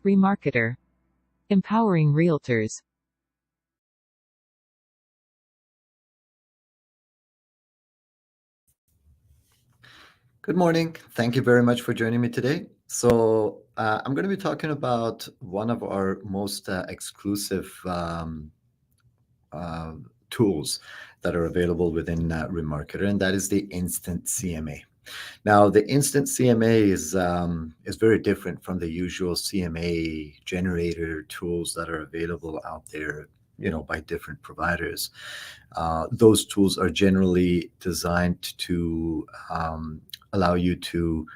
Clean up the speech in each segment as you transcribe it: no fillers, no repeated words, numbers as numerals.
REMARKETER. Empowering realtors. Good morning. Thank you very much for joining me today. So I'm going to be talking about one of our most exclusive tools that are available within REMARKETER, and that is the Instant CMA. Now, the Instant CMA is very different from the usual CMA generator tools that are available out there, by different providers. Those tools are generally designed to allow you to,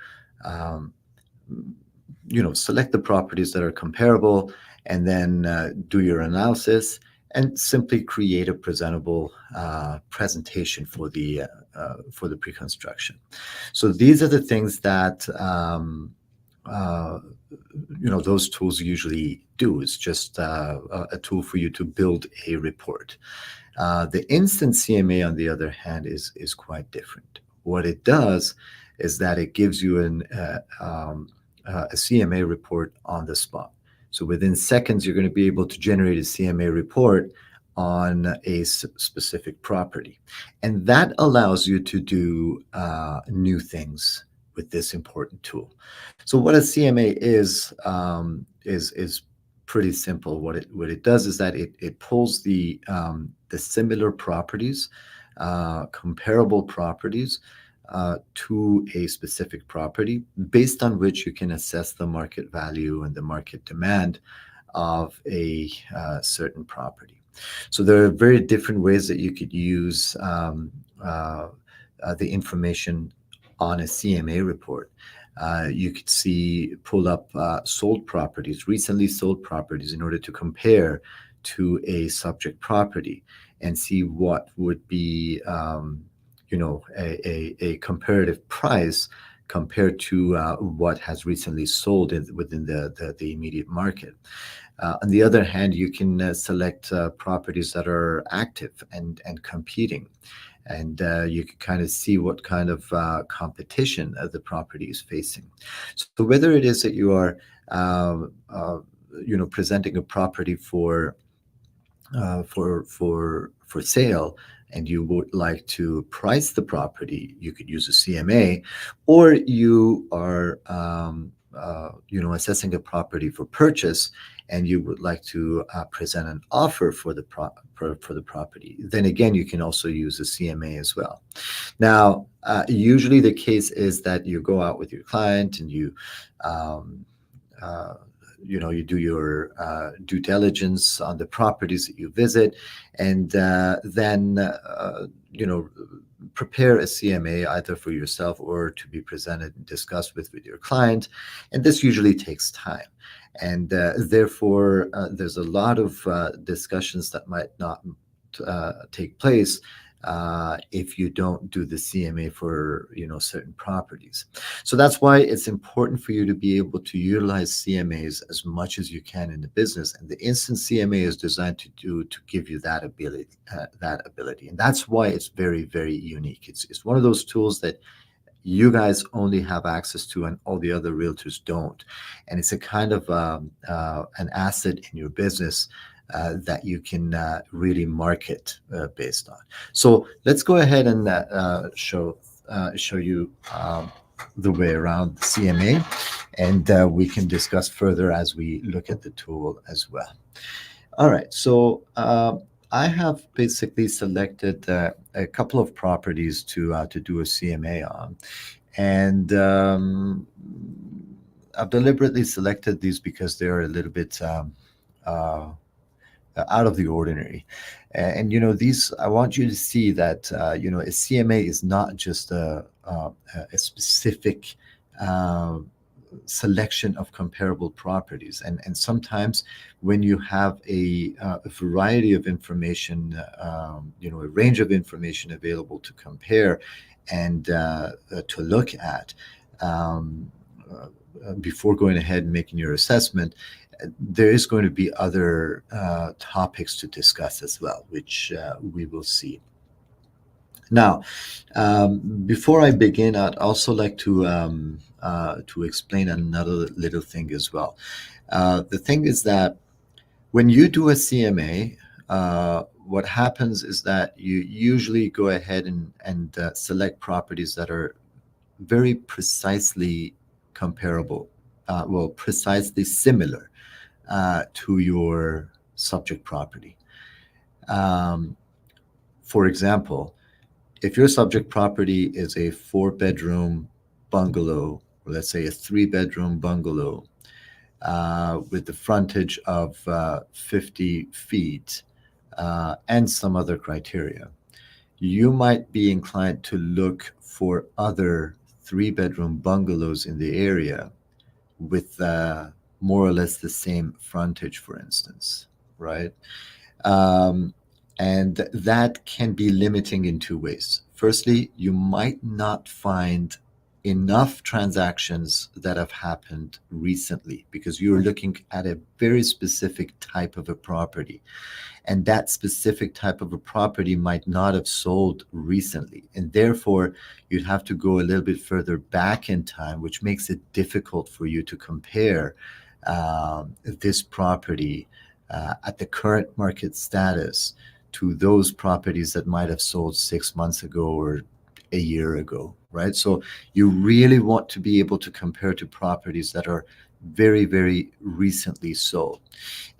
select the properties that are comparable, and then do your analysis and simply create a presentable presentation for the pre-construction. So these are the things that those tools usually do. It's just a tool for you to build a report. The Instant CMA, on the other hand, is quite different. What it does is that it gives you a CMA report on the spot. So within seconds, you're going to be able to generate a CMA report on a specific property. And that allows you to do new things with this important tool. So what a CMA is pretty simple. What it does is that it pulls the similar properties, comparable properties, to a specific property, based on which you can assess the market value and the market demand of a certain property. So there are very different ways that you could use the information on a CMA report. You could pull up recently sold properties, in order to compare to a subject property and see what would be a comparative price compared to what has recently sold within the immediate market. On the other hand, you can select properties that are active and competing, and you can kind of see what kind of competition the property is facing. So whether it is that you are presenting a property for sale, and you would like to price the property, you could use a CMA, or you are assessing a property for purchase, and you would like to present an offer for the property. Then again, you can also use a CMA as well. Now, usually the case is that you go out with your client and you do your due diligence on the properties that you visit, and then prepare a CMA either for yourself or to be presented and discussed with your client. And this usually takes time. And therefore, there's a lot of discussions that might not take place if you don't do the CMA for certain properties. So that's why it's important for you to be able to utilize CMAs as much as you can in the business. And the Instant CMA is designed to give you that ability, and that's why it's very, very unique. It's one of those tools that you guys only have access to, and all the other realtors don't. And it's a kind of an asset in your business that you can really market based on. So let's go ahead and show you the way around the CMA, and we can discuss further as we look at the tool as well. All right, so I have basically selected a couple of properties to do a CMA on, and I've deliberately selected these because they're a little bit out of the ordinary. And these, I want you to see that a CMA is not just a specific selection of comparable properties. And sometimes when you have a variety of information, a range of information available to compare and to look at, before going ahead and making your assessment, there is going to be other topics to discuss as well, which we will see. Now, before I begin, I'd also like to explain another little thing as well. The thing is that when you do a CMA, what happens is that you usually go ahead and select properties that are very precisely comparable, precisely similar to your subject property. For example, if your subject property is a 4-bedroom bungalow, or let's say a 3-bedroom bungalow, with the frontage of 50 feet and some other criteria, you might be inclined to look for other 3-bedroom bungalows in the area with more or less the same frontage, for instance, right? Um, and that can be limiting in two ways. Firstly, you might not find enough transactions that have happened recently because you're looking at a very specific type of a property. And that specific type of a property might not have sold recently. And therefore, you'd have to go a little bit further back in time, which makes it difficult for you to compare this property at the current market status to those properties that might have sold 6 months ago or a year ago, right? So you really want to be able to compare to properties that are very, very recently sold.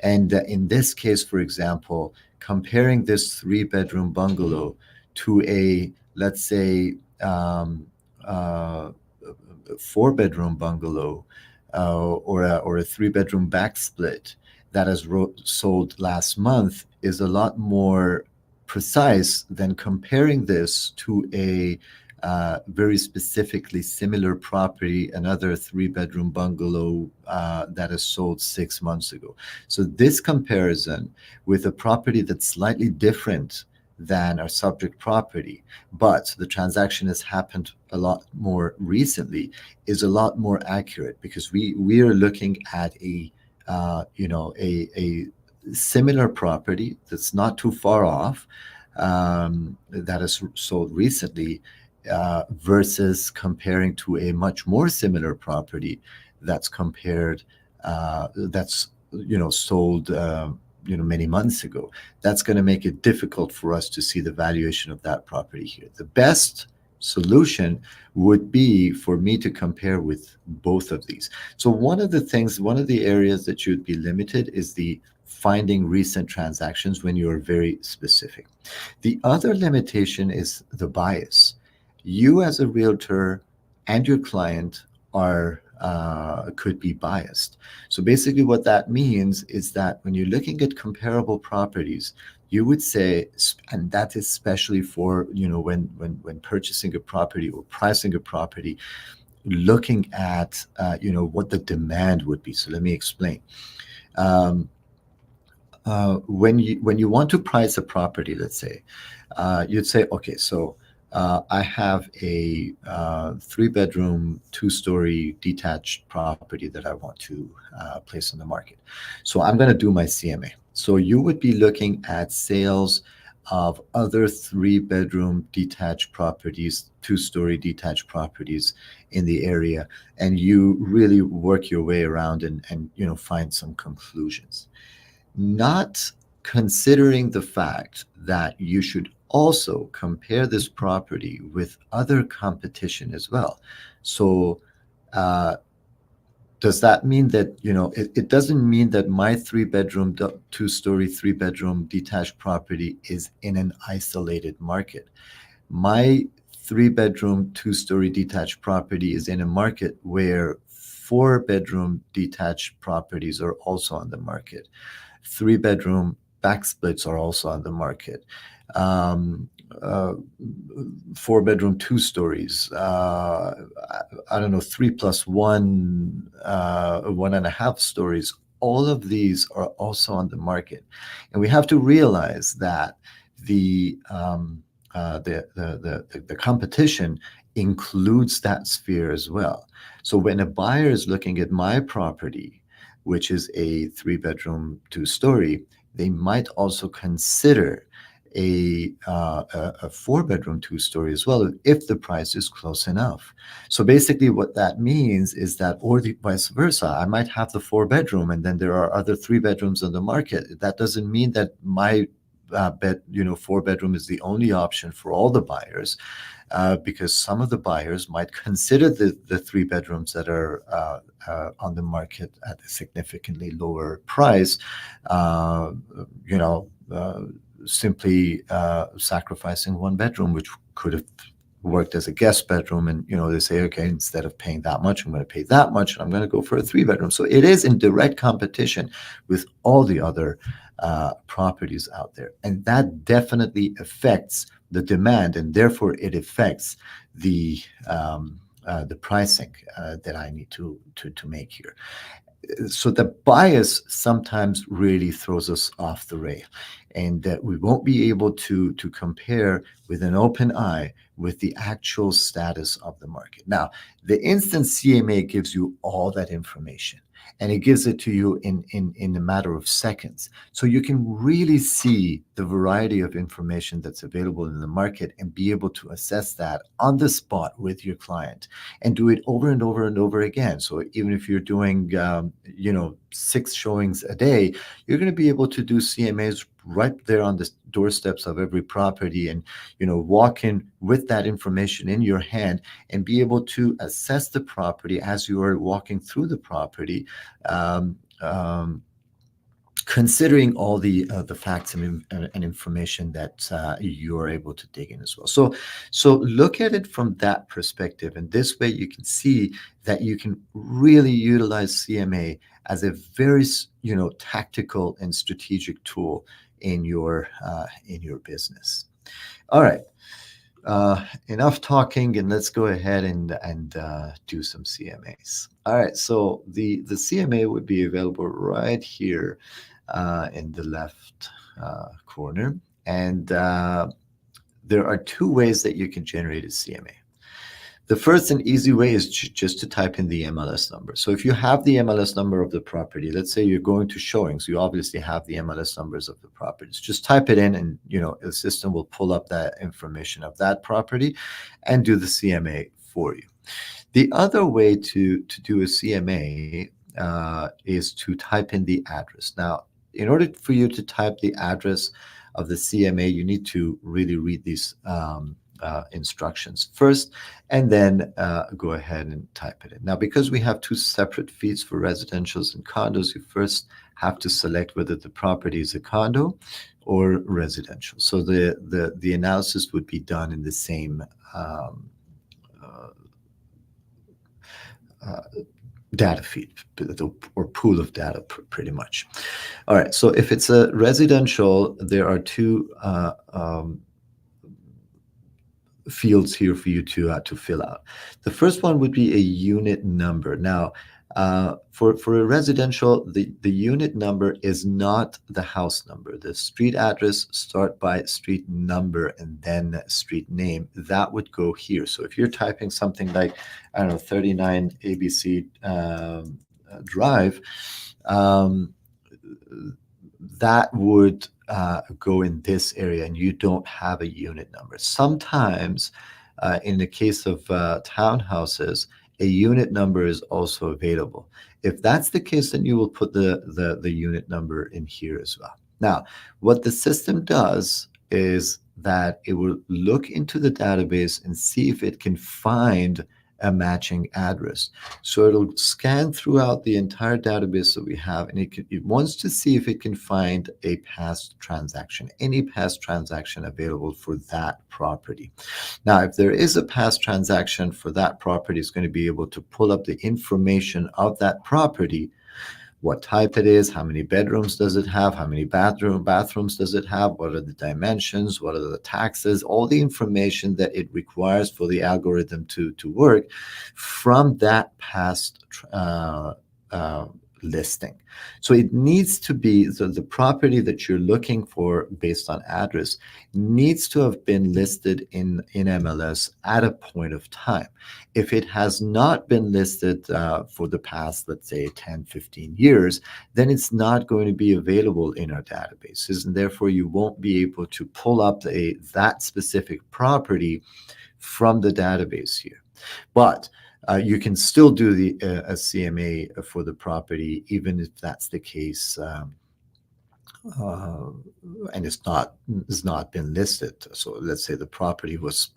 And in this case, for example, comparing this 3-bedroom bungalow to a, let's say, 4-bedroom bungalow or a 3-bedroom back split that has sold last month is a lot more precise than comparing this to a very specifically similar property, another 3-bedroom bungalow that has sold 6 months ago. So this comparison with a property that's slightly different than our subject property, but the transaction has happened a lot more recently, is a lot more accurate because we are looking at a similar property that's not too far off, that has sold recently, versus comparing to a much more similar property that's sold many months ago. That's going to make it difficult for us to see the valuation of that property here. The best solution would be for me to compare with both of these. So one of the areas that you'd be limited is the finding recent transactions when you're very specific. The other limitation is the bias. You as a realtor and your client could be biased. So basically what that means is that when you're looking at comparable properties, you would say, and that is especially for, when purchasing a property or pricing a property, looking at, what the demand would be. So let me explain. When you want to price a property, let's say, you'd say, okay, so I have a 3-bedroom, 2-story detached property that I want to place on the market. So I'm going to do my CMA. So you would be looking at sales of other 3-bedroom detached properties, 2-story detached properties in the area, and you really work your way around and find some conclusions. Not considering the fact that you should also compare this property with other competition as well. So does that mean that, it doesn't mean that my 3-bedroom, 2-story, 3-bedroom detached property is in an isolated market. My 3-bedroom, 2-story detached property is in a market where 4-bedroom detached properties are also on the market. 3-bedroom back splits are also on the market. 4-bedroom, 2 stories, I don't know, 3+1, 1.5 stories. All of these are also on the market, and we have to realize that the the competition includes that sphere as well. So when a buyer is looking at my property, which is a 3-bedroom, 2-story, they might also consider a 4-bedroom, 2-story as well if the price is close enough. So basically what that means is that, or the vice versa, I might have the 4-bedroom and then there are other 3-bedrooms on the market. That doesn't mean that my 4-bedroom is the only option for all the buyers, because some of the buyers might consider the 3-bedrooms that are on the market at a significantly lower price, you know, simply sacrificing 1 bedroom, which could have worked as a guest bedroom, and they say, okay, instead of paying that much, I'm going to pay that much, and I'm going to go for a 3-bedroom. So it is in direct competition with all the other properties out there, and that definitely affects the demand, and therefore it affects the pricing that I need to make here. So the bias sometimes really throws us off the rail, and that we won't be able to compare with an open eye with the actual status of the market. Now, the Instant CMA gives you all that information, and it gives it to you in a matter of seconds. So you can really see the variety of information that's available in the market and be able to assess that on the spot with your client and do it over and over and over again. So even if you're doing 6 showings a day, you're going to be able to do CMAs right there on the doorsteps of every property, and walk in with that information in your hand and be able to assess the property as you are walking through the property, considering all the facts and information that you are able to dig in as well. So look at it from that perspective, and this way you can see that you can really utilize CMA as a very tactical and strategic tool in your business. All right. Enough talking, and let's go ahead and do some CMAs. All right, so the CMA would be available right here in the left corner, and there are 2 ways that you can generate a CMA. The first and easy way is just to type in the MLS number. So if you have the MLS number of the property, let's say you're going to showings, you obviously have the MLS numbers of the properties. Just type it in, and the system will pull up that information of that property and do the CMA for you. The other way to do a CMA is to type in the address. Now, in order for you to type the address of the CMA, you need to really read these instructions first, and then go ahead and type it in. Now, because we have 2 separate feeds for residentials and condos, you first have to select whether the property is a condo or residential. So the analysis would be done in the same data feed or pool of data, pretty much. All right, so if it's a residential, there are 2 fields here for you to fill out. The first one would be a unit number. Now, for a residential, the unit number is not the house number. The street address start by street number and then street name. That would go here. So if you're typing something like, I don't know, 39 ABC Drive, that would go in this area, and you don't have a unit number. Sometimes, in the case of townhouses, a unit number is also available. If that's the case, then you will put the unit number in here as well. Now, what the system does is that it will look into the database and see if it can find a matching address. So it'll scan throughout the entire database that we have, and it wants to see if it can find a past transaction, any past transaction available for that property. Now, if there is a past transaction for that property, it's going to be able to pull up the information of that property what type it is, how many bedrooms does it have, how many bathrooms does it have, what are the dimensions, what are the taxes, all the information that it requires for the algorithm to work from that past listing. So it needs to be the property that you're looking for based on address needs to have been listed in MLS at a point of time. If it has not been listed for the past, let's say 10, 15 years, then it's not going to be available in our databases, and therefore you won't be able to pull up that specific property from the database here. But you can still do a CMA for the property, even if that's the case, and it's not been listed. So let's say the property was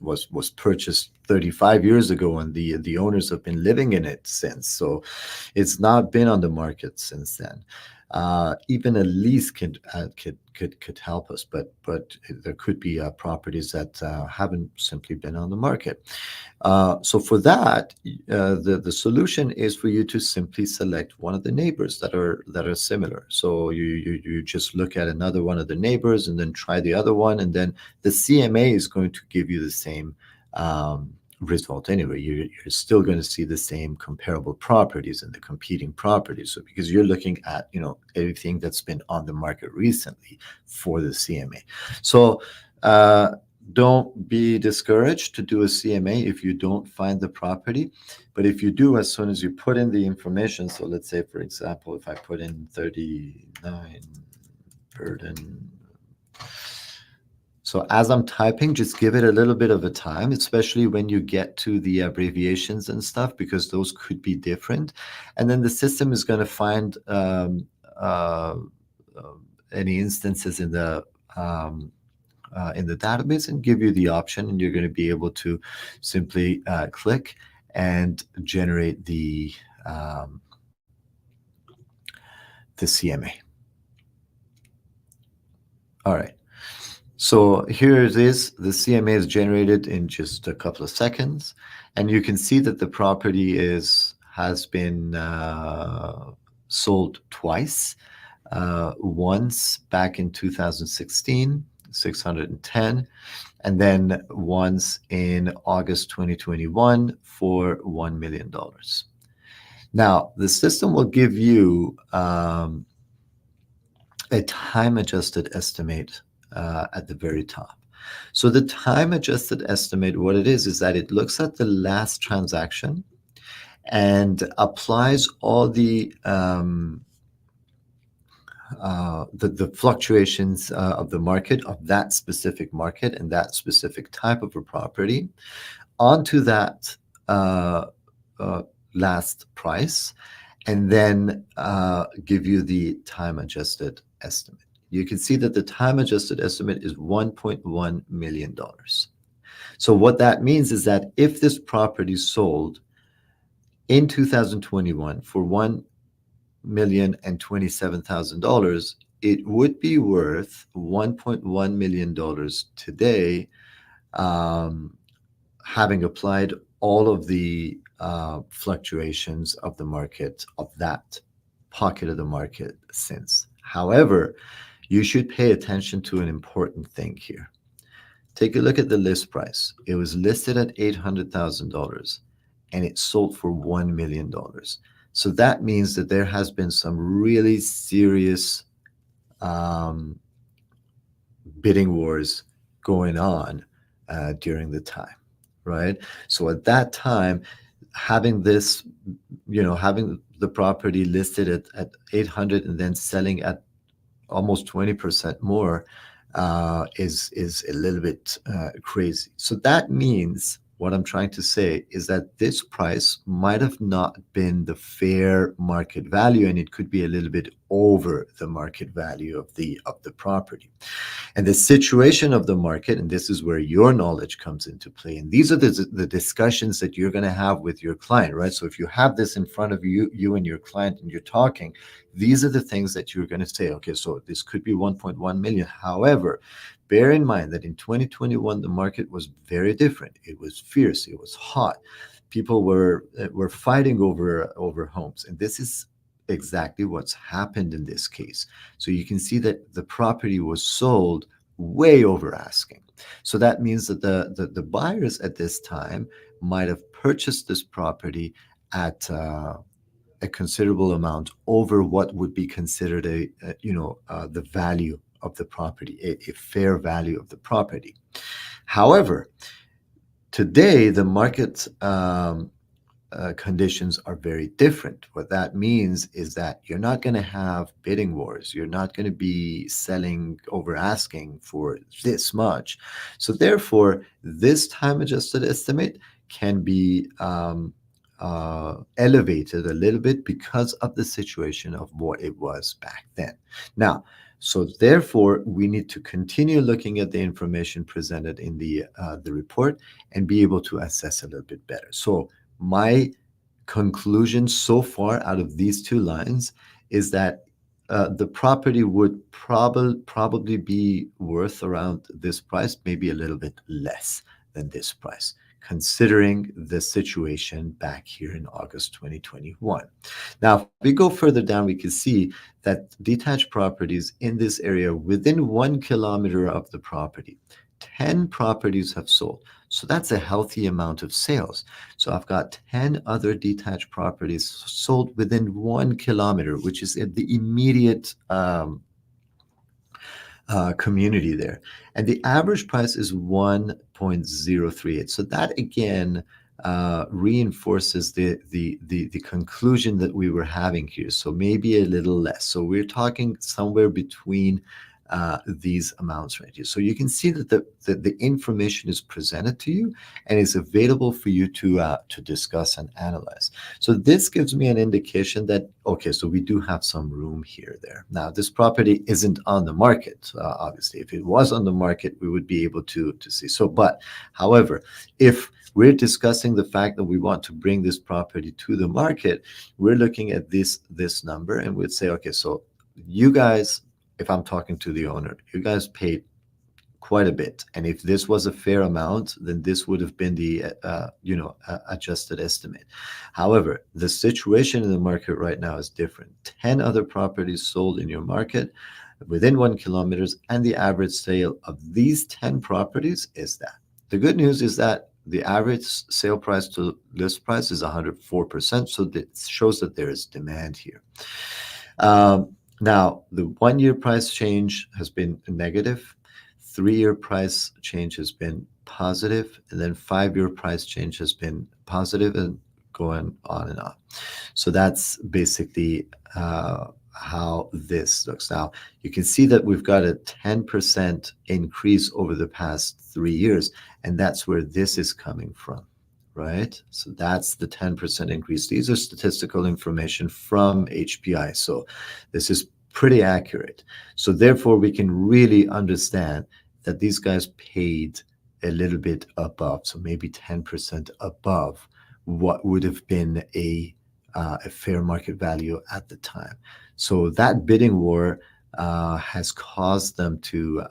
purchased 35 years ago, and the owners have been living in it since. So it's not been on the market since then. Even a lease could help us, but there could be properties that haven't simply been on the market. So for that, the solution is for you to simply select one of the neighbors that are similar. So you just look at another one of the neighbors and then try the other one, and then the CMA is going to give you the same result anyway. You're still going to see the same comparable properties and the competing properties. So because you're looking at everything that's been on the market recently for the CMA. So don't be discouraged to do a CMA if you don't find the property. But if you do, as soon as you put in the information, so let's say, for example, if I put in 39 Burden. So as I'm typing, just give it a little bit of a time, especially when you get to the abbreviations and stuff, because those could be different. And then the system is going to find any instances in the database and give you the option, and you're going to be able to simply click and generate the CMA. All right. So here it is. The CMA is generated in just a couple of seconds, and you can see that the property has been sold twice. Once back in 2016, 610, and then once in August 2021 for $1 million. Now, the system will give you a time-adjusted estimate at the very top. So the time-adjusted estimate, what it is that it looks at the last transaction and applies all the fluctuations of the market, of that specific market and that specific type of a property onto that last price, and then give you the time-adjusted estimate. You can see that the time-adjusted estimate is $1.1 million. So what that means is that if this property sold in 2021 for $1,027,000, it would be worth $1.1 million today, having applied all of the fluctuations of the market, of that pocket of the market since. However, you should pay attention to an important thing here. Take a look at the list price. It was listed at $800,000 and it sold for $1 million. So that means that there has been some really serious bidding wars going on during the time, right? So at that time, having this, having the property listed at 800 and then selling at almost 20% more is a little bit crazy. So that means, what I'm trying to say is that this price might have not been the fair market value, and it could be a little bit over the market value of the property. And the situation of the market, and this is where your knowledge comes into play, and these are the discussions that you're going to have with your client, right? So if you have this in front of you and your client, and you're talking, these are the things that you're going to say. Okay, so this could be 1.1 million. However, bear in mind that in 2021, the market was very different. It was fierce. It was hot. People were fighting over homes. And this is exactly what's happened in this case. So you can see that the property was sold way over asking. So that means that the buyers at this time might have purchased this property at a considerable amount over what would be considered the value of the property, a fair value of the property. However, today the market conditions are very different. What that means is that you're not going to have bidding wars. You're not going to be selling over asking for this much. So therefore, this time adjusted estimate can be elevated a little bit because of the situation of what it was back then. Now, so therefore, we need to continue looking at the information presented in the report and be able to assess a little bit better. So my conclusion so far out of these two lines is that the property would probably be worth around this price, maybe a little bit less than this price, considering the situation back here in August 2021. Now, if we go further down, we can see that detached properties in this area within 1 kilometer of the property, 10 properties have sold. So that's a healthy amount of sales. So I've got 10 other detached properties sold within 1 kilometer, which is in the immediate community there. And the average price is 1.038. So that again reinforces the conclusion that we were having here. So maybe a little less. So we're talking somewhere between these amounts right here. So you can see that the information is presented to you and is available for you to discuss and analyze. So this gives me an indication that, okay, so we do have some room here there. Now, this property isn't on the market. Obviously, if it was on the market, we would be able to see. So, but however, if we're discussing the fact that we want to bring this property to the market, we're looking at this number and we'd say, okay, so you guys, if I'm talking to the owner, you guys paid quite a bit. And if this was a fair amount, then this would have been the, adjusted estimate. However, the situation in the market right now is different. 10 other properties sold in your market within 1 kilometer, and the average sale of these 10 properties is that. The good news is that the average sale price to list price is 104%. So that shows that there is demand here. Now, the 1 year price change has been negative, 3 year price change has been positive, and then 5 year price change has been positive, and going on and on. So that's basically how this looks. Now, you can see that we've got a 10% increase over the past 3 years, and that's where this is coming from. Right? So that's the 10% increase. These are statistical information from HPI. So this is pretty accurate. So therefore, we can really understand that these guys paid a little bit above, so maybe 10% above what would have been a fair market value at the time. So that bidding war has caused them to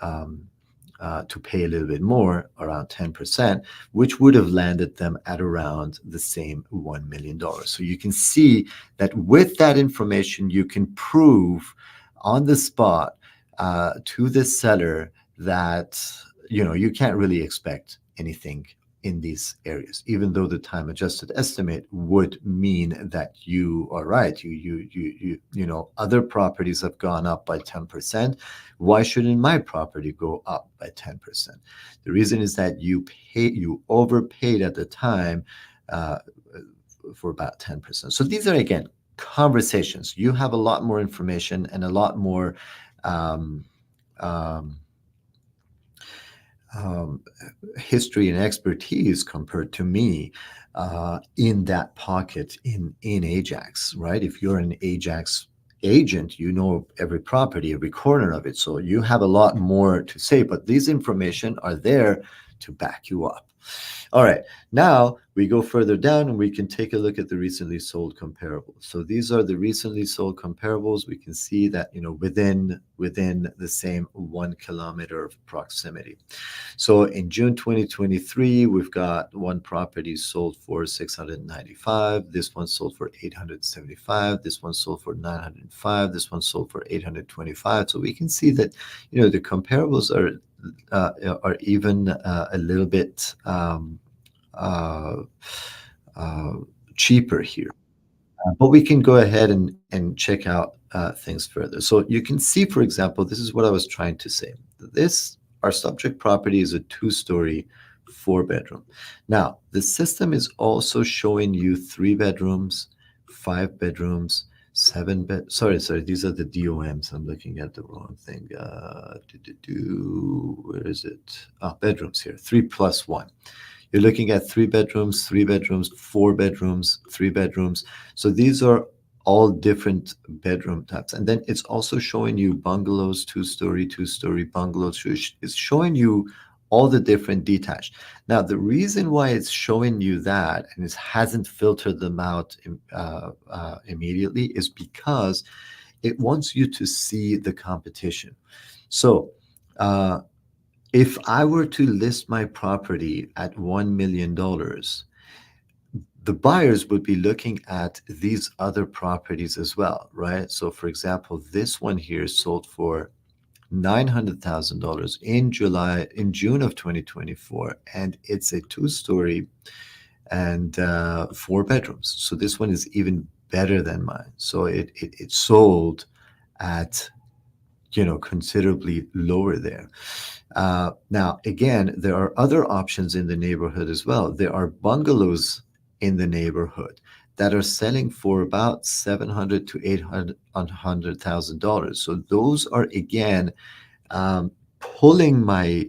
pay a little bit more, around 10%, which would have landed them at around the same $1 million. So you can see that with that information, you can prove on the spot to the seller that, you can't really expect anything in these areas, even though the time adjusted estimate would mean that you are right. Other properties have gone up by 10%. Why shouldn't my property go up by 10%? The reason is that you overpaid at the time for about 10%. So these are, again, conversations. You have a lot more information and a lot more history and expertise compared to me in that pocket in Ajax, right? If you're an Ajax agent, you know every property, every corner of it. So you have a lot more to say, but these information are there to back you up. All right, now we go further down and we can take a look at the recently sold comparables. So these are the recently sold comparables. We can see that, within the same 1 kilometer of proximity. So in June 2023, we've got one property sold for 695. This one sold for 875. This one sold for 905. This one sold for 825. So we can see that, the comparables are even a little bit uh, uh, cheaper here. But we can go ahead and check out things further. So you can see, for example, this is what I was trying to say. Our subject property is a 2-story, 4-bedroom. Now, the system is also showing you 3 bedrooms, 5 bedrooms, sorry, these are the DOMs. I'm looking at the wrong thing. Where is it? Bedrooms here, 3 plus 1. You're looking at 3 bedrooms, 3 bedrooms, 4 bedrooms, 3 bedrooms. So these are all different bedroom types. And then it's also showing you bungalows, 2-story bungalows. It's showing you all the different detached. Now, the reason why it's showing you that and it hasn't filtered them out immediately is because it wants you to see the competition. So, if I were to list my property at $1 million, the buyers would be looking at these other properties as well, right? So, for example, this one here sold for $900,000 in June of 2024, and it's a 2-story and 4 bedrooms. So this one is even better than mine. So it sold at considerably lower there. Now, again, there are other options in the neighborhood as well. There are bungalows in the neighborhood that are selling for about $700,000 to $800,000. So those are, again, pulling my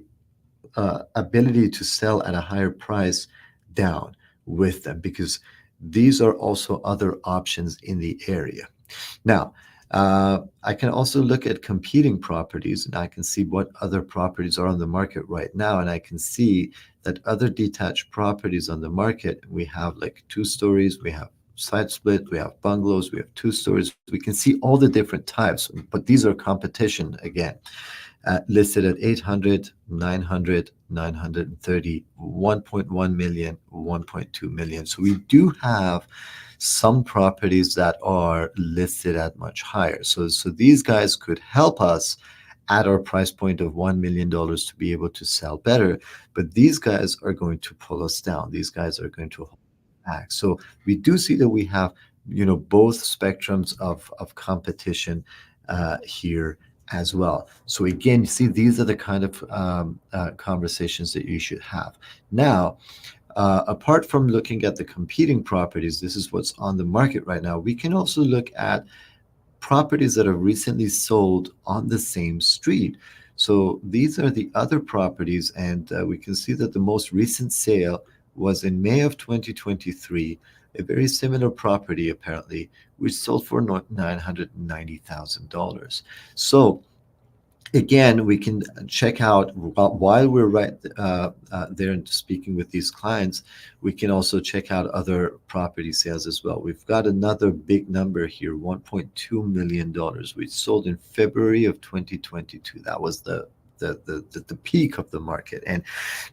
ability to sell at a higher price down with them, because these are also other options in the area. Now, I can also look at competing properties, and I can see what other properties are on the market right now. And I can see that other detached properties on the market, we have like 2 stories, we have side split, we have bungalows, we have 2 stories. We can see all the different types, but these are competition again. Listed at 800, 900, 930, 1.1 million, 1.2 million. So we do have some properties that are listed at much higher. So these guys could help us at our price point of $1 million to be able to sell better. But these guys are going to pull us down. These guys are going to hold back. So we do see that we have, both spectrums of competition here as well. So again, you see, these are the kind of conversations that you should have. Now, apart from looking at the competing properties, this is what's on the market right now. We can also look at properties that have recently sold on the same street. So these are the other properties, and we can see that the most recent sale was in May of 2023, a very similar property apparently, which sold for $990,000. So again, we can check out while we're right there and speaking with these clients, we can also check out other property sales as well. We've got another big number here, $1.2 million, which sold in February of 2022. That was the peak of the market. And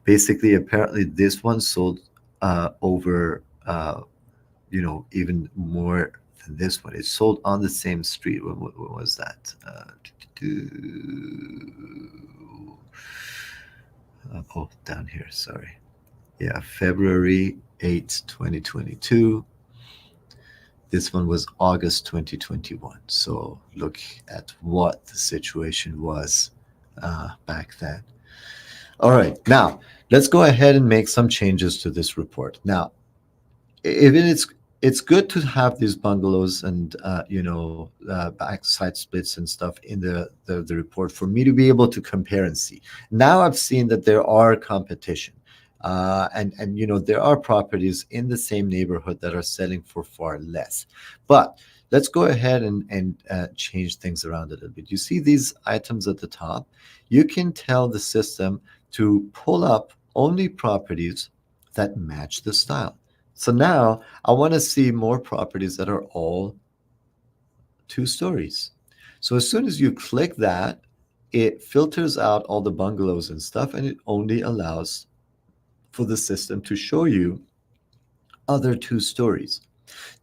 basically, apparently, this one sold over, even more than this one. It sold on the same street. What was that? Down here, sorry. Yeah, February 8th, 2022. This one was August 2021. So look at what the situation was back then. All right, now let's go ahead and make some changes to this report. Now, even it's good to have these bungalows and backside splits and stuff in the report for me to be able to compare and see. Now I've seen that there are competition, and there are properties in the same neighborhood that are selling for far less. But let's go ahead and change things around a little bit. You see these items at the top? You can tell the system to pull up only properties that match the style. So now I want to see more properties that are all 2 stories. So as soon as you click that, it filters out all the bungalows and stuff, and it only allows for the system to show you other 2 stories.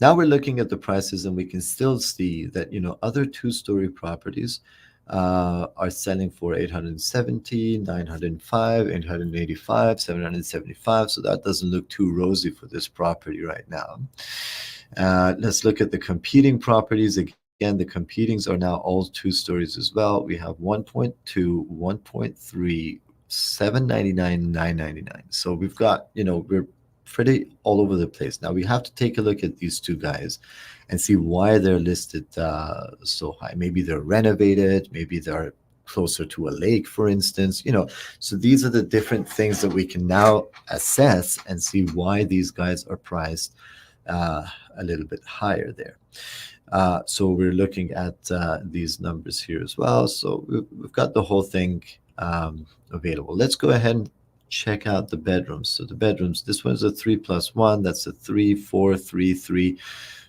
Now we're looking at the prices, and we can still see that other 2-story properties are selling for 870, 905, 885, 775. So that doesn't look too rosy for this property right now. Let's look at the competing properties. Again, the competings are now all 2 stories as well. We have 1.2, 1.3, 799, 999. So we've got, we're pretty all over the place. Now we have to take a look at these 2 guys and see why they're listed so high. Maybe they're renovated, maybe they're closer to a lake, for instance. So these are the different things that we can now assess and see why these guys are priced a little bit higher there. So we're looking at these numbers here as well. So we've got the whole thing available. Let's go ahead and check out the bedrooms. So the bedrooms, this one's a 3+1. That's a 3, 4, 3, 3.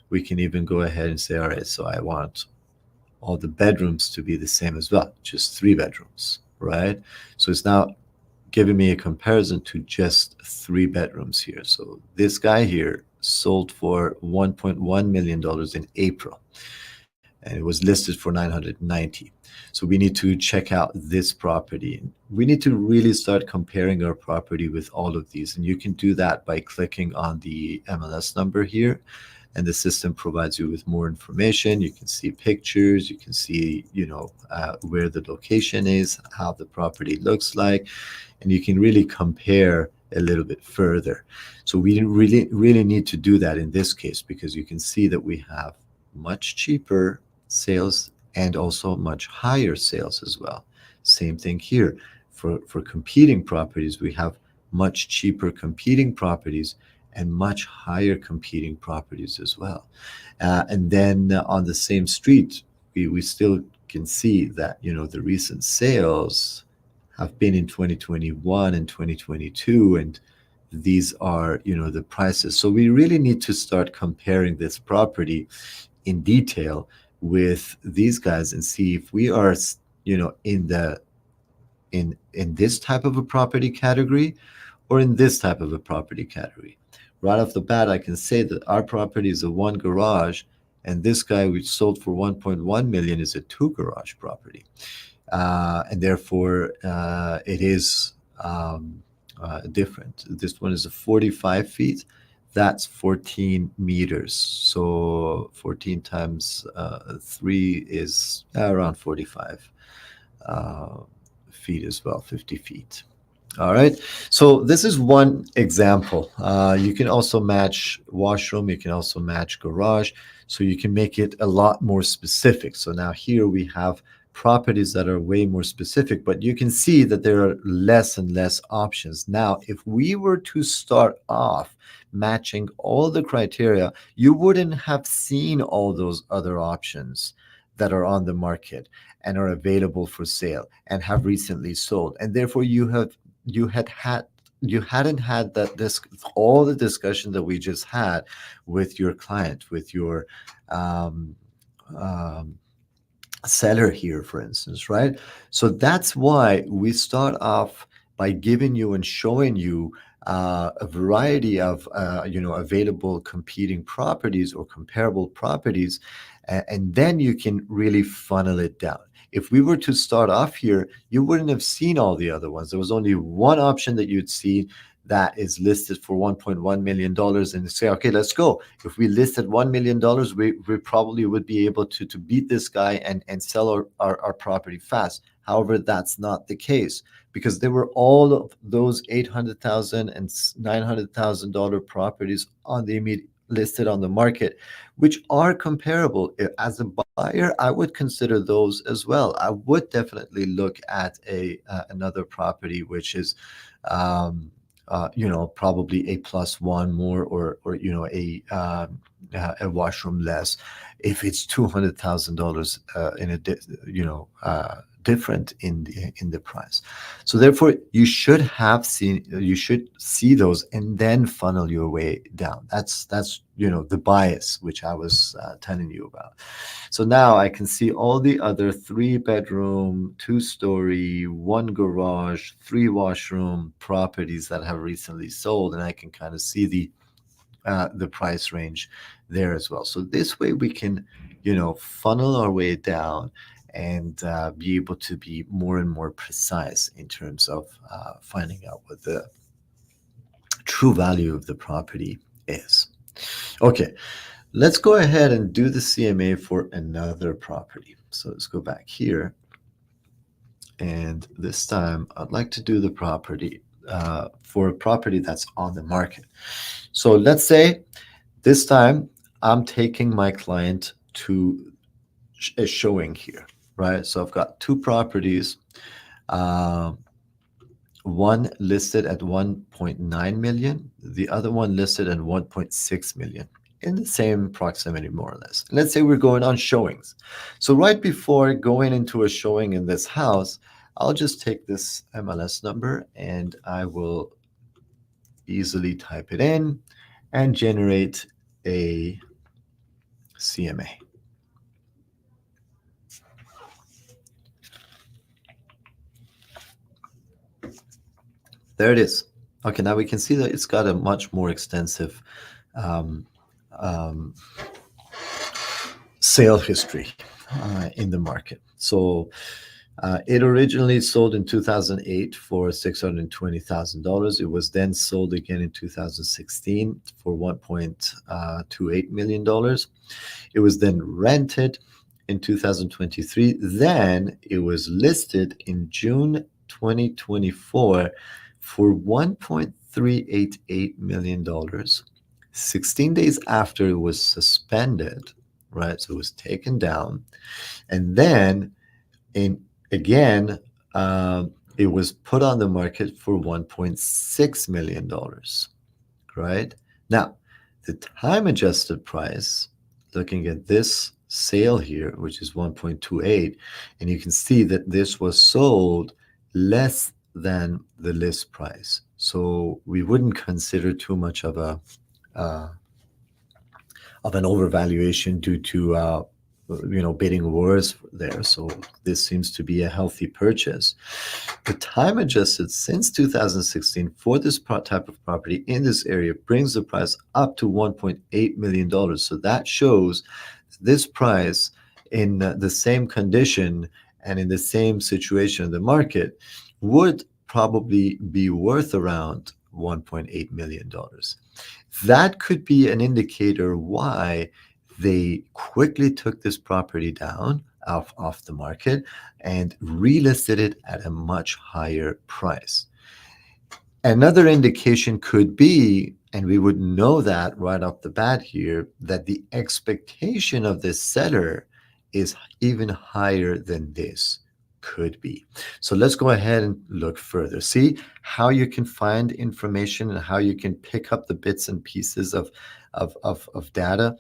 We can even go ahead and say, all right, so I want all the bedrooms to be the same as well, just 3 bedrooms, right? So it's now giving me a comparison to just 3 bedrooms here. So this guy here sold for $1.1 million in April, and it was listed for 990. So we need to check out this property. We need to really start comparing our property with all of these, and you can do that by clicking on the MLS number here, and the system provides you with more information. You can see pictures, you can see where the location is, how the property looks like, and you can really compare a little bit further. So we really need to do that in this case, because you can see that we have much cheaper sales and also much higher sales as well. Same thing here. For competing properties, we have much cheaper competing properties and much higher competing properties as well. And then on the same street, we still can see that the recent sales have been in 2021 and 2022, and these are the prices. So we really need to start comparing this property in detail with these guys and see if we are in this type of a property category or in this type of a property category. Right off the bat, I can say that our property is a 1 garage, and this guy we sold for 1.1 million is a 2 garage property. And therefore it is different. This one is a 45 feet. That's 14 meters. So 14 times 3 is around 45 feet as well, 50 feet. All right. So this is one example. You can also match washroom. You can also match garage. So you can make it a lot more specific. So now here we have properties that are way more specific, but you can see that there are less and less options. Now, if we were to start off matching all the criteria, you wouldn't have seen all those other options that are on the market and are available for sale and have recently sold. And therefore you hadn't had all the discussion that we just had with your client, with your seller here, for instance, right? So that's why we start off by giving you and showing you a variety of available competing properties or comparable properties, and then you can really funnel it down. If we were to start off here, you wouldn't have seen all the other ones. There was only one option that you'd see that is listed for $1.1 million, and you say, okay, let's go. If we listed $1 million, we probably would be able to beat this guy and sell our property fast. However, that's not the case, because there were all of those $800,000 and $900,000 properties on the immediate listed on the market, which are comparable. As a buyer, I would consider those as well. I would definitely look at another property which is probably a +1 more, or a washroom less, if it's $200,000 in a different in the price. So therefore, you should see those and then funnel your way down. That's the bias which I was telling you about. So now I can see all the other 3-bedroom, 2-story, 1 garage, 3 washroom properties that have recently sold, and I can kind of see the price range there as well. So this way we can, funnel our way down and be able to be more and more precise in terms of finding out what the true value of the property is. Okay, let's go ahead and do the CMA for another property. So let's go back here. And this time I'd like to do the property for a property that's on the market. So let's say this time I'm taking my client to a showing here, right? So I've got 2 properties, one listed at 1.9 million, the other one listed at 1.6 million, in the same proximity, more or less. Let's say we're going on showings. So right before going into a showing in this house, I'll just take this MLS number and I will easily type it in and generate a CMA. There it is. Okay, now we can see that it's got a much more extensive sale history in the market. So it originally sold in 2008 for $620,000. It was then sold again in 2016 for $1.28 million. It was then rented in 2023. Then it was listed in June 2024 for $1.388 million. 16 days after it was suspended, right? So it was taken down. And then again, it was put on the market for $1.6 million, right? Now, the time adjusted price, looking at this sale here, which is 1.28, and you can see that this was sold less than the list price. So we wouldn't consider too much of an overvaluation due to bidding wars there. So this seems to be a healthy purchase. The time adjusted since 2016 for this type of property in this area brings the price up to $1.8 million. So that shows this price in the same condition and in the same situation in the market would probably be worth around $1.8 million. That could be an indicator why they quickly took this property down off the market and relisted it at a much higher price. Another indication could be, and we would know that right off the bat here, that the expectation of this seller is even higher than this could be. So let's go ahead and look further. See how you can find information and how you can pick up the bits and pieces of data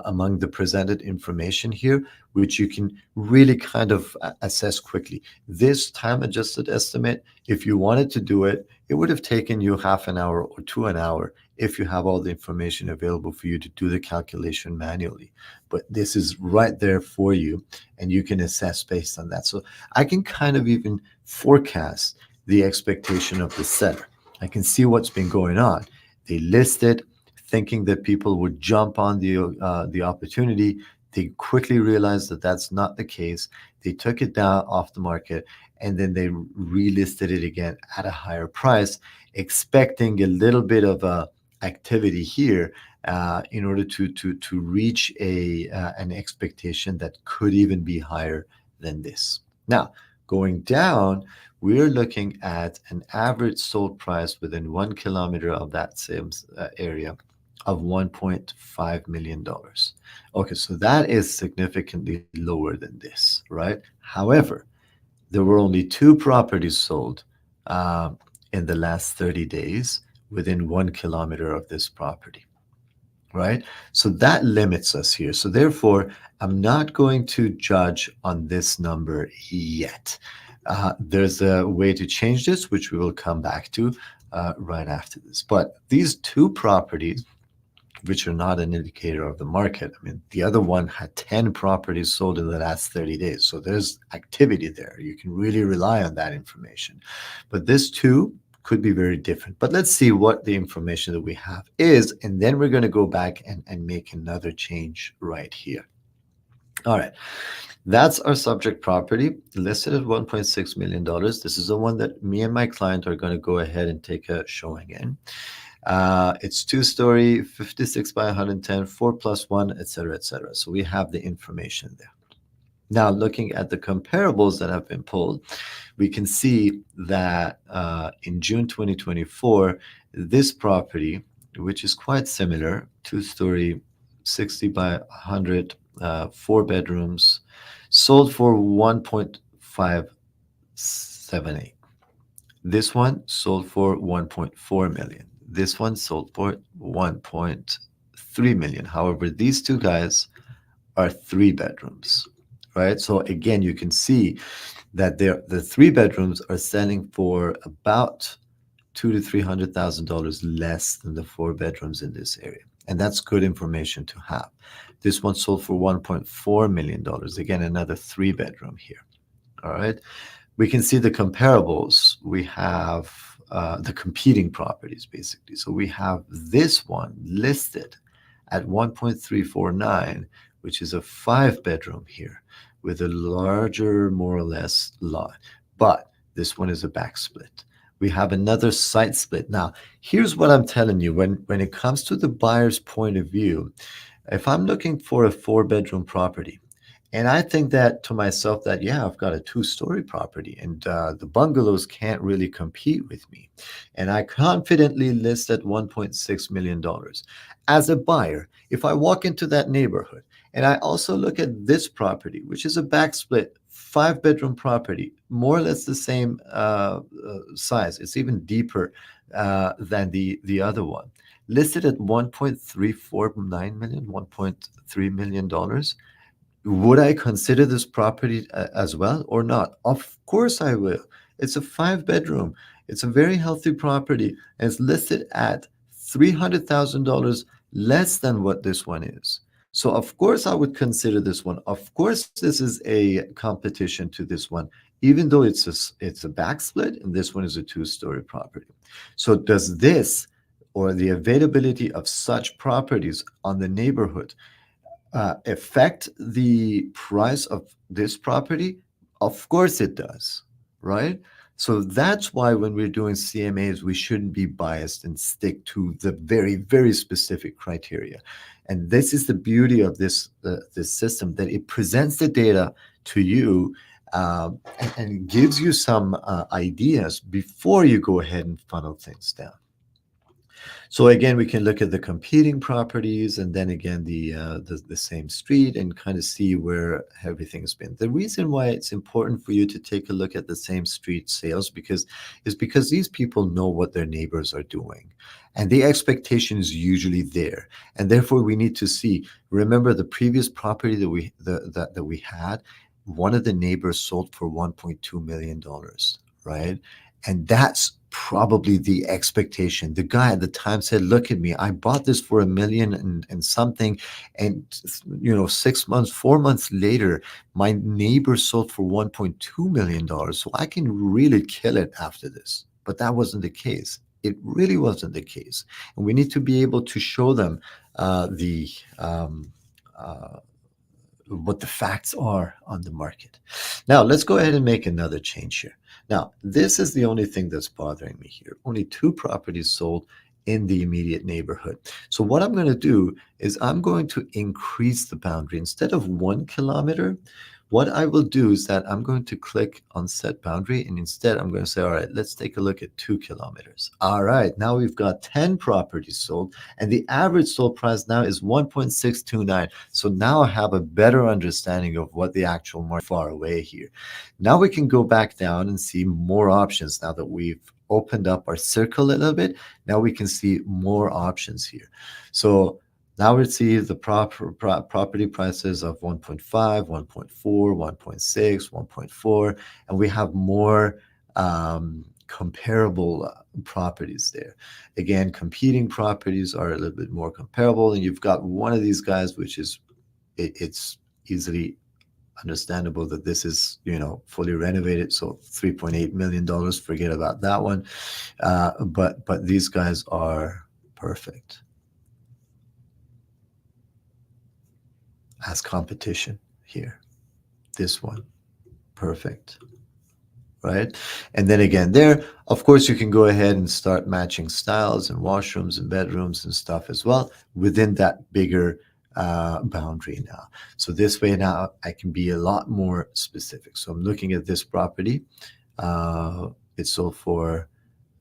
among the presented information here, which you can really kind of assess quickly. This time adjusted estimate, if you wanted to do it, it would have taken you half an hour or to an hour if you have all the information available for you to do the calculation manually. But this is right there for you, and you can assess based on that. So I can kind of even forecast the expectation of the seller. I can see what's been going on. They listed thinking that people would jump on the opportunity. They quickly realized that that's not the case. They took it down off the market, and then they relisted it again at a higher price, expecting a little bit of activity here in order to reach an expectation that could even be higher than this. Now, going down, we're looking at an average sold price within 1 kilometer of that same area of $1.5 million. Okay, so that is significantly lower than this, right? However, there were only 2 properties sold in the last 30 days within 1 kilometer of this property. right? So that limits us here. So therefore, I'm not going to judge on this number yet. There's a way to change this, which we will come back to right after this. But these two properties, which are not an indicator of the market. I mean, the other one had 10 properties sold in the last 30 days. So there's activity there. You can really rely on that information. But this too could be very different. But let's see what the information that we have is. And then we're going to go back and make another change right here. All right. That's our subject property listed at $1.6 million. This is the one that me and my client are going to go ahead and take a showing in. It's 2-story, 56 by 110, 4+1, etc., etc. So we have the information there. Now, looking at the comparables that have been pulled, we can see that in June 2024, this property, which is quite similar, 2-story, 60 by 100, 4 bedrooms, sold for 1.578. This one sold for 1.4 million. This one sold for 1.3 million. However, these two guys are 3 bedrooms, right? So again, you can see that the 3 bedrooms are selling for about $200,000 to $300,000 less than the 4 bedrooms in this area. And that's good information to have. This one sold for $1.4 million. Again, another 3 bedroom here. All right. We can see the comparables. We have the competing properties, basically. So we have this one listed at 1.349, which is a 5 bedroom here with a larger, more or less, lot. But this one is a back split. We have another side split. Now, here's what I'm telling you. When it comes to the buyer's point of view, if I'm looking for a 4-bedroom property, and I think that to myself that, yeah, I've got a 2-story property and the bungalows can't really compete with me. And I confidently list at $1.6 million. As a buyer, if I walk into that neighborhood and I also look at this property, which is a back split 5-bedroom property, more or less the same size. It's even deeper than the other one. Listed at $1.349 million, $1.3 million. Would I consider this property as well or not? Of course I will. It's a 5-bedroom. It's a very healthy property, and it's listed at $300,000 less than what this one is. So of course I would consider this one. Of course this is a competition to this one, even though it's a back split and this one is a 2-story property. So does this or the availability of such properties on the neighborhood affect the price of this property? Of course it does, right? So that's why when we're doing CMAs, we shouldn't be biased and stick to the very, very specific criteria. And this is the beauty of this system, that it presents the data to you and gives you some ideas before you go ahead and funnel things down. So again, we can look at the competing properties and then again the same street and kind of see where everything's been. The reason why it's important for you to take a look at the same street sales is because these people know what their neighbors are doing. And the expectation is usually there. And therefore we need to see, remember the previous property that we had, one of the neighbors sold for $1.2 million, right? And that's probably the expectation. The guy at the time said, look at me, I bought this for $1 million and something. And, 6 months, 4 months later, my neighbor sold for $1.2 million. So I can really kill it after this. But that wasn't the case. It really wasn't the case. And we need to be able to show them what the facts are on the market. Now, let's go ahead and make another change here. Now, this is the only thing that's bothering me here. Only 2 properties sold in the immediate neighborhood. So what I'm going to do is I'm going to increase the boundary. Instead of 1 kilometer, what I will do is that I'm going to click on set boundary, and instead I'm going to say, all right, let's take a look at 2 kilometers. All right, now we've got 10 properties sold, and the average sold price now is 1.629. So now I have a better understanding of what the actual market far away here. Now we can go back down and see more options. Now that we've opened up our circle a little bit, now we can see more options here. So Now we see the property prices of 1.5, 1.4, 1.6, 1.4, and we have more comparable properties there. Again, competing properties are a little bit more comparable, and you've got one of these guys, which is it's easily understandable that this is, fully renovated, so $3.8 million, forget about that one. But these guys are perfect as competition here. This one, perfect, right? And then again, there, of course, you can go ahead and start matching styles and washrooms and bedrooms and stuff as well within that bigger boundary now. So this way now I can be a lot more specific. So I'm looking at this property. It's sold for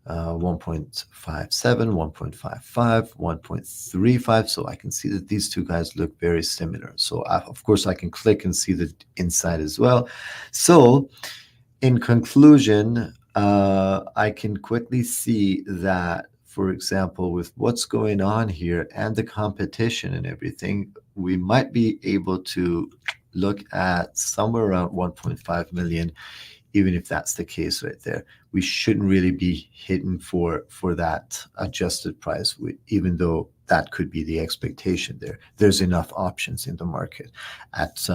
1.57, 1.55, 1.35. So I can see that these two guys look very similar. So of course I can click and see the inside as well. So in conclusion, I can quickly see that, for example, with what's going on here and the competition and everything, we might be able to look at somewhere around 1.5 million. Even if that's the case right there, we shouldn't really be hitting for that adjusted price, even though that could be the expectation there. There's enough options in the market at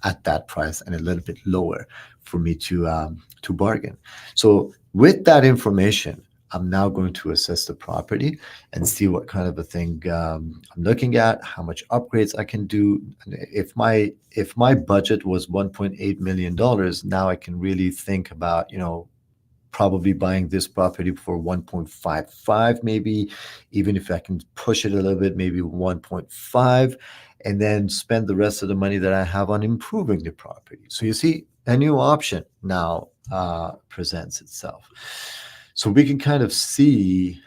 at that price and a little bit lower for me to bargain. So with that information, I'm now going to assess the property and see what kind of a thing I'm looking at, how much upgrades I can do. If my budget was $1.8 million, now I can really think about, probably buying this property for 1.55, maybe, even if I can push it a little bit, maybe 1.5, and then spend the rest of the money that I have on improving the property. So you see, a new option now presents itself. So we can kind of see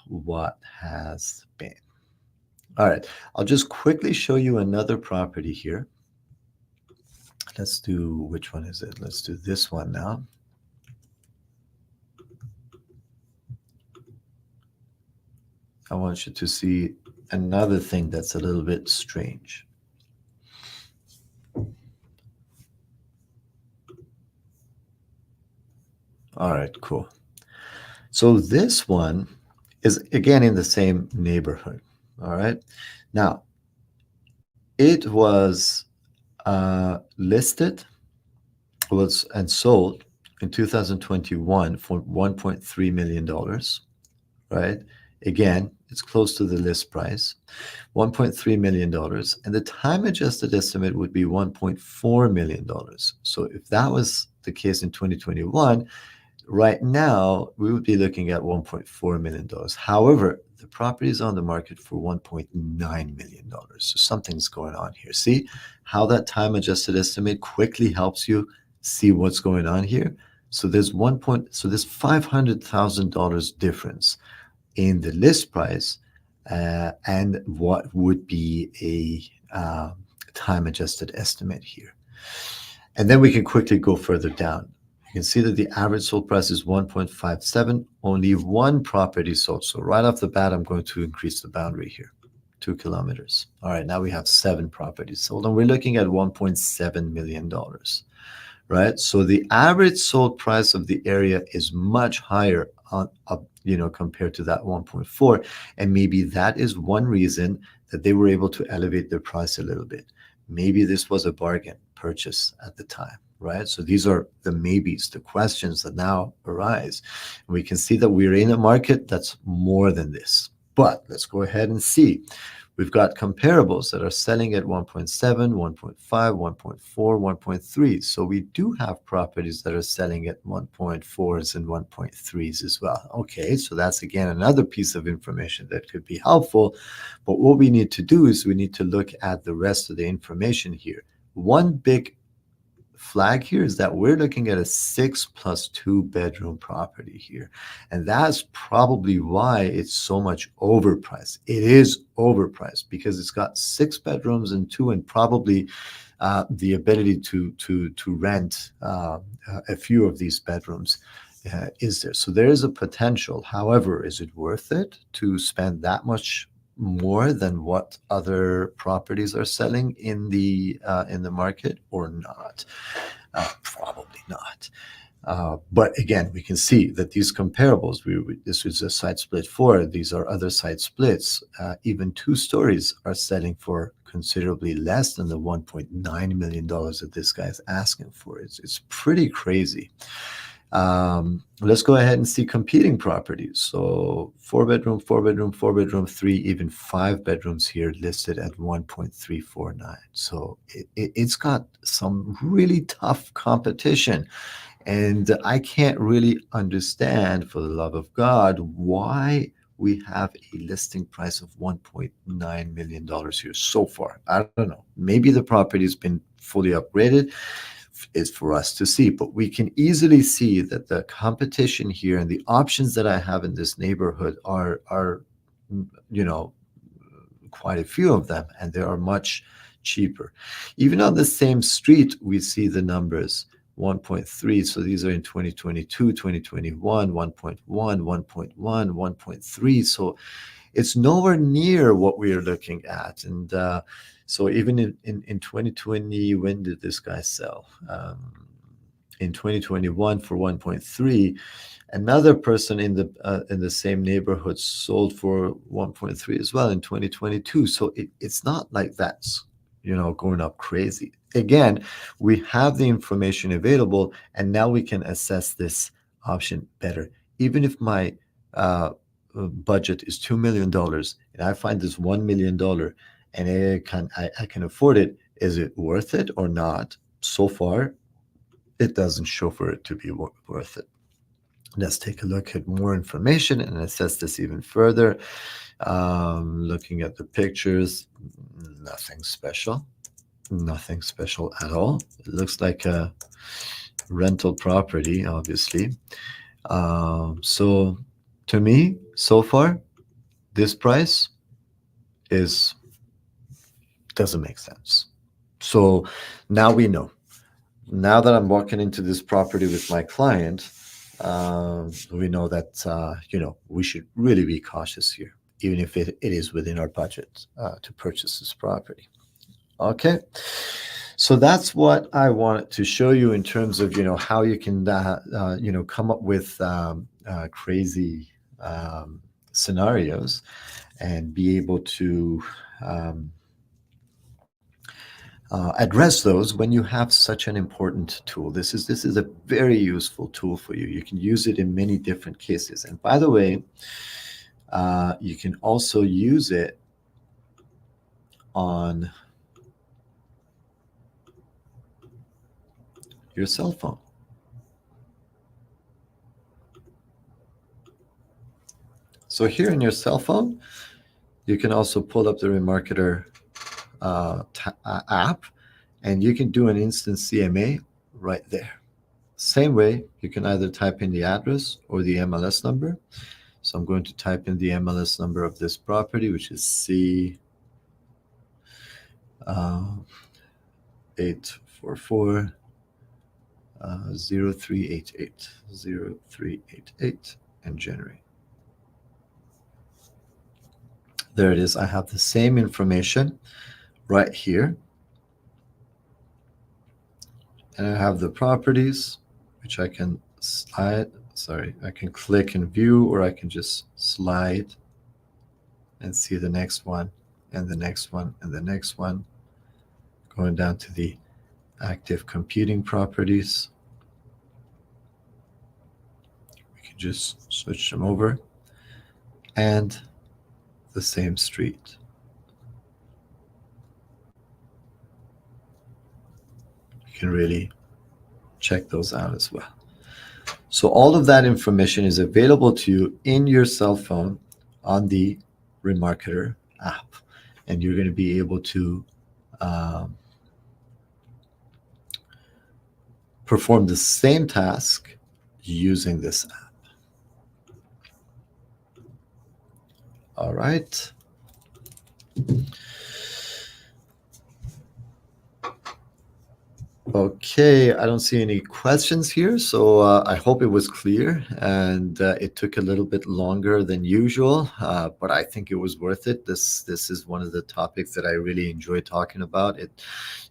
what has been. All right, I'll just quickly show you another property here. Let's do, which one is it? Let's do this one now. I want you to see another thing that's a little bit strange. All right, cool. So this one is again in the same neighborhood. All right. Now, it was listed and sold in 2021 for $1.3 million, right? Again, it's close to the list price, $1.3 million. And the time adjusted estimate would be $1.4 million. So if that was the case in 2021, right now we would be looking at $1.4 million. However, the property is on the market for $1.9 million. So something's going on here. See how that time adjusted estimate quickly helps you see what's going on here. So there's $500,000 difference in the list price and what would be a time adjusted estimate here. And then we can quickly go further down. You can see that the average sold price is 1.57. Only one property sold. So right off the bat, I'm going to increase the boundary here, 2 kilometers. All right, now we have 7 properties sold, and we're looking at $1.7 million, right? So the average sold price of the area is much higher compared to that 1.4. And maybe that is one reason that they were able to elevate their price a little bit. Maybe this was a bargain purchase at the time, right? So these are the maybes, the questions that now arise. We can see that we're in a market that's more than this. But let's go ahead and see. We've got comparables that are selling at 1.7, 1.5, 1.4, 1.3. So we do have properties that are selling at 1.4s and 1.3s as well. Okay, so that's again another piece of information that could be helpful. But what we need to do is we need to look at the rest of the information here. One big flag here is that we're looking at a 6+2 bedroom property here, and that's probably why it's so much overpriced. It is overpriced because it's got 6 bedrooms and 2, and probably the ability to rent a few of these bedrooms is there. So there is a potential. However, is it worth it to spend that much more than what other properties are selling in the market or not? Probably not. But again, we can see that these comparables, this is a site split 4, these are other site splits. Even 2 stories are selling for considerably less than the $1.9 million that this guy's asking for. It's pretty crazy. Let's go ahead and see competing properties. So 4-bedroom, 4-bedroom, 4-bedroom, 3, even 5 bedrooms here listed at 1.349. So it's got some really tough competition. And I can't really understand, for the love of God, why we have a listing price of $1.9 million here so far. I don't know. Maybe the property's been fully upgraded. Is for us to see, but we can easily see that the competition here and the options that I have in this neighborhood are quite a few of them, and they are much cheaper. Even on the same street, we see the numbers 1.3. So these are in 2022, 2021, 1.1, 1.1, 1.3. So it's nowhere near what we are looking at. And so even in 2020, when did this guy sell? In 2021 for 1.3. Another person in the same neighborhood sold for 1.3 as well in 2022. So it's not like that's going up crazy. Again, we have the information available, and now we can assess this option better. Even if my budget is $2 million and I find this $1 million and I can afford it, is it worth it or not? So far, it doesn't show for it to be worth it. Let's take a look at more information and assess this even further. Looking at the pictures, nothing special at all. It looks like a rental property, obviously. So to me, so far, this price doesn't make sense. So now we know. Now that I'm walking into this property with my client, we know that we should really be cautious here, even if it is within our budget to purchase this property. Okay, so that's what I wanted to show you in terms of how you can come up with crazy scenarios and be able to address those when you have such an important tool. This is a very useful tool for you. You can use it in many different cases. And by the way, you can also use it on your cell phone. So here in your cell phone, you can also pull up the REMARKETER app, and you can do an instant CMA right there. Same way, you can either type in the address or the MLS number. So I'm going to type in the MLS number of this property, which is C844 0388 0388 and generate. There it is. I have the same information right here. And I have the properties, which I can slide. Sorry, I can click and view, or I can just slide and see the next one and the next one and the next one. Going down to the active competing properties. We can just switch them over. And the same street. You can really check those out as well. So all of that information is available to you in your cell phone on the REMARKETER app. And you're going to be able to perform the same task using this app. All right. Okay, I don't see any questions here, so I hope it was clear, and it took a little bit longer than usual, but I think it was worth it. This is one of the topics that I really enjoy talking about.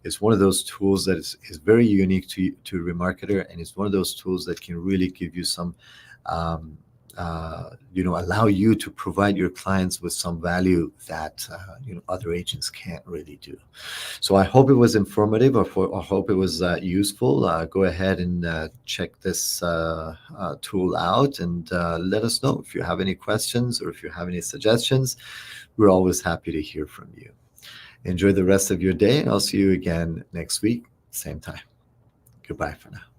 It's one of those tools that is very unique to Remarketer, and it's one of those tools that can really give you some um, allow you to provide your clients with some value that other agents can't really do. So I hope it was informative, I hope it was useful. Go ahead and check this tool out, and let us know if you have any questions or if you have any suggestions. We're always happy to hear from you. Enjoy the rest of your day, and I'll see you again next week, same time. Goodbye for now.